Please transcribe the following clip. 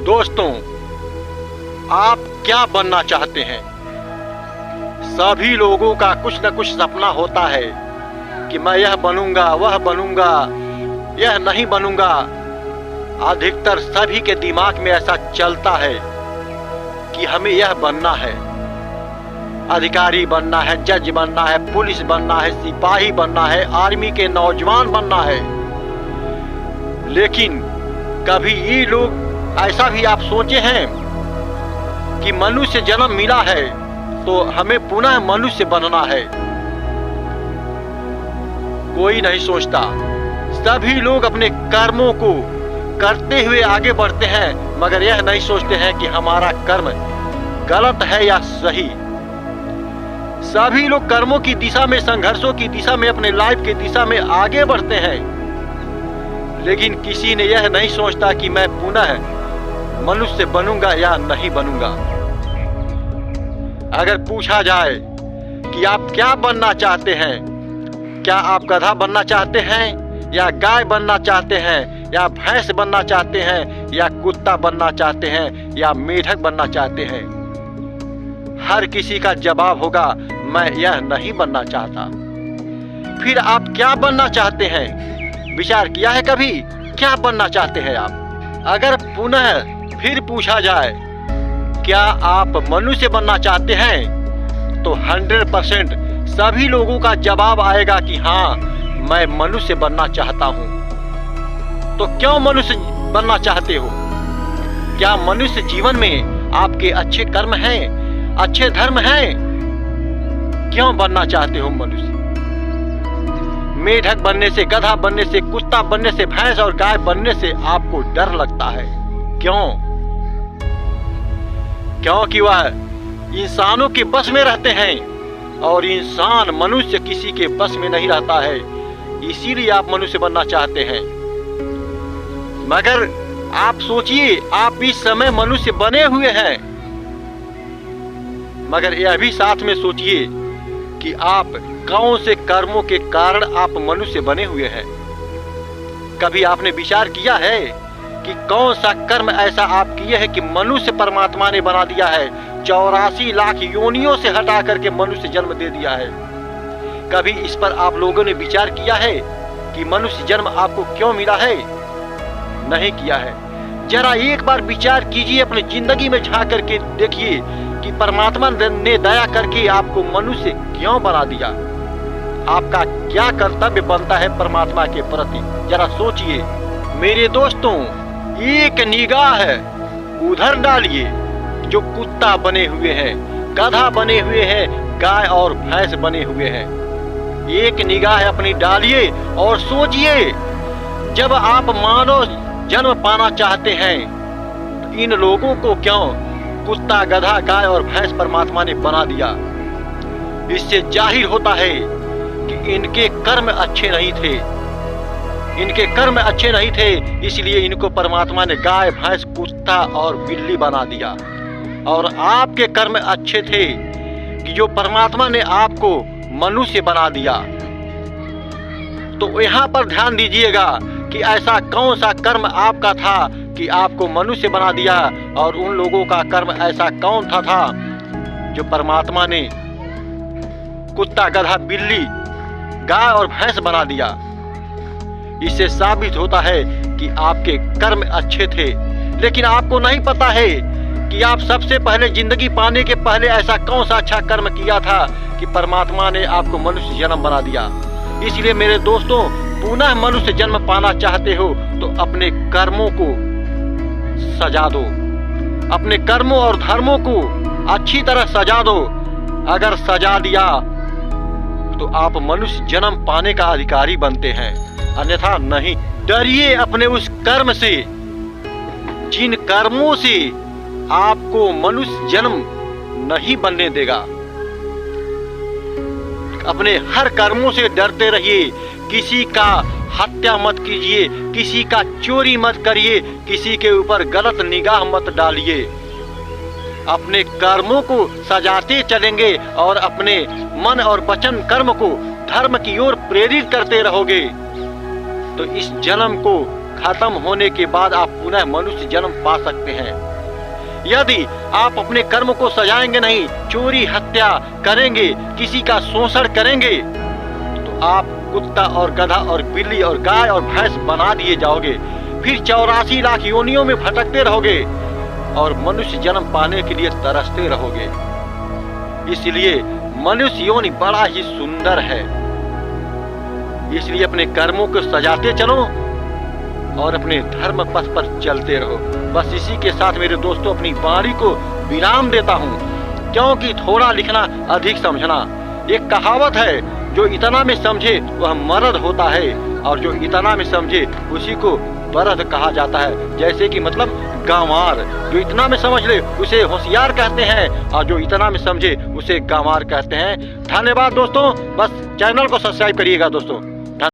दोस्तों, आप क्या बनना चाहते हैं? सभी लोगों का कुछ न कुछ सपना होता है कि मैं यह बनूंगा, वह बनूंगा, यह नहीं बनूंगा। अधिकतर सभी के दिमाग में ऐसा चलता है कि हमें यह बनना है, अधिकारी बनना है, जज बनना है, पुलिस बनना है, सिपाही बनना है, आर्मी के नौजवान बनना है। लेकिन कभी ये लोग ऐसा भी आप सोचे हैं कि मनुष्य जन्म मिला है तो हमें पुनः मनुष्य बनना है? कोई नहीं सोचता। सभी लोग अपने कर्मों को करते हुए आगे बढ़ते हैं, मगर यह नहीं सोचते हैं कि हमारा कर्म गलत है या सही। सभी लोग कर्मों की दिशा में, संघर्षों की दिशा में, अपने लाइफ की दिशा में आगे बढ़ते हैं, लेकिन किसी ने यह नहीं सोचता कि मैं पुनः मनुष्य बनूंगा या नहीं बनूंगा। अगर पूछा जाए कि आप क्या बनना चाहते हैं, क्या आप गधा बनना चाहते हैं, या गाय बनना चाहते हैं, या भैंस बनना चाहते हैं, या कुत्ता बनना चाहते हैं, या मेढक बनना चाहते हैं? हर किसी का जवाब होगा, मैं यह नहीं बनना चाहता। फिर आप क्या बनना चाहते हैं? विचार किया है कभी? क्या बनना चाहते हैं आप? अगर पुनः फिर पूछा जाए क्या आप मनुष्य बनना चाहते हैं, तो 100% सभी लोगों का जवाब आएगा कि हाँ, मैं मनुष्य बनना चाहता हूं। तो क्यों मनुष्य बनना चाहते हो? क्या मनुष्य जीवन में आपके अच्छे कर्म हैं, अच्छे धर्म हैं? क्यों बनना चाहते हो मनुष्य? मेढक बनने से, गधा बनने से, कुत्ता बनने से, भैंस और गाय बनने से आपको डर लगता है। क्यों? क्योंकि वह इंसानों के बस में रहते हैं और इंसान, मनुष्य किसी के बस में नहीं रहता है। इसीलिए आप मनुष्य बनना चाहते हैं। मगर आप सोचिए, आप इस समय मनुष्य बने हुए हैं, मगर यह भी साथ में सोचिए कि आप कौन से कर्मों के कारण आप मनुष्य बने हुए हैं। कभी आपने विचार किया है कि कौन सा कर्म ऐसा आप किए हैं कि मनुष्य परमात्मा ने बना दिया है? 84 लाख योनियों से हटा करके मनुष्य जन्म दे दिया है। कभी इस पर आप लोगों ने विचार किया है कि मनुष्य जन्म आपको क्यों मिला है? नहीं किया है। जरा एक बार विचार कीजिए, अपनी जिंदगी में झांक करके देखिए कि परमात्मा ने दया करके आपको मनुष्य क्यों बना दिया। आपका क्या कर्तव्य बनता है परमात्मा के प्रति? जरा सोचिए। मेरे दोस्तों, एक निगाह उधर डालिए जो कुत्ता बने हुए हैं, गधा बने हुए हैं, गाय और भैंस बने हुए हैं। एक निगाह अपनी डालिए और सोचिए, जब आप मानव जन्म पाना चाहते हैं तो इन लोगों को क्यों कुत्ता, गधा, गाय और भैंस परमात्मा ने बना दिया? इससे जाहिर होता है कि इनके कर्म अच्छे नहीं थे। इनके कर्म अच्छे नहीं थे, इसलिए इनको परमात्मा ने गाय, भैंस, कुत्ता और बिल्ली बना दिया। और आपके कर्म अच्छे थे कि जो परमात्मा ने आपको मनुष्य बना दिया। तो यहाँ पर ध्यान दीजिएगा कि ऐसा कौन सा कर्म आपका था कि आपको मनुष्य बना दिया, और उन लोगों का कर्म ऐसा कौन था जो परमात्मा ने कुत्ता, गधा, बिल्ली, गाय और भैंस बना दिया। इससे साबित होता है कि आपके कर्म अच्छे थे, लेकिन आपको नहीं पता है कि आप सबसे पहले जिंदगी पाने के पहले ऐसा कौन सा अच्छा कर्म किया था कि परमात्मा ने आपको मनुष्य जन्म बना दिया। इसलिए मेरे दोस्तों, पुनः मनुष्य जन्म पाना चाहते हो तो अपने कर्मों को सजा दो, अपने कर्मों और धर्मों को अच्छी तरह सजा दो। अगर सजा दिया तो आप मनुष्य जन्म पाने का अधिकारी बनते हैं, अन्यथा नहीं। डरिए अपने उस कर्म से जिन कर्मों से आपको मनुष्य जन्म नहीं बनने देगा। अपने हर कर्मों से डरते रहिए। किसी का हत्या मत कीजिए, किसी का चोरी मत करिए, किसी के ऊपर गलत निगाह मत डालिए। अपने कर्मों को सजाते चलेंगे और अपने मन और वचन कर्म को धर्म की ओर प्रेरित करते रहोगे तो इस जन्म को खत्म होने के बाद आप पुनः मनुष्य जन्म पा सकते हैं। यदि आप अपने कर्म को सजाएंगे नहीं, चोरी हत्या करेंगे, किसी का शोषण करेंगे, तो आप कुत्ता और गधा और बिल्ली और गाय और भैंस बना दिए जाओगे। फिर 84 लाख योनियों में भटकते रहोगे और मनुष्य जन्म पाने के लिए तरसते रहोगे। इसलिए मनुष्य योनि बड़ा ही सुंदर है। इसलिए अपने कर्मों को सजाते चलो और अपने धर्म पथ पर चलते रहो। बस इसी के साथ मेरे दोस्तों अपनी वाणी को विराम देता हूँ, क्योंकि थोड़ा लिखना अधिक समझना। एक कहावत है, जो इतना में समझे वह मर्द होता है और जो इतना में समझे उसी को बरद कहा जाता है। जैसे कि मतलब गंवार, जो इतना में समझ ले उसे होशियार कहते हैं और जो इतना में समझे उसे गंवार कहते हैं। धन्यवाद दोस्तों, बस चैनल को सब्सक्राइब करिएगा दोस्तों।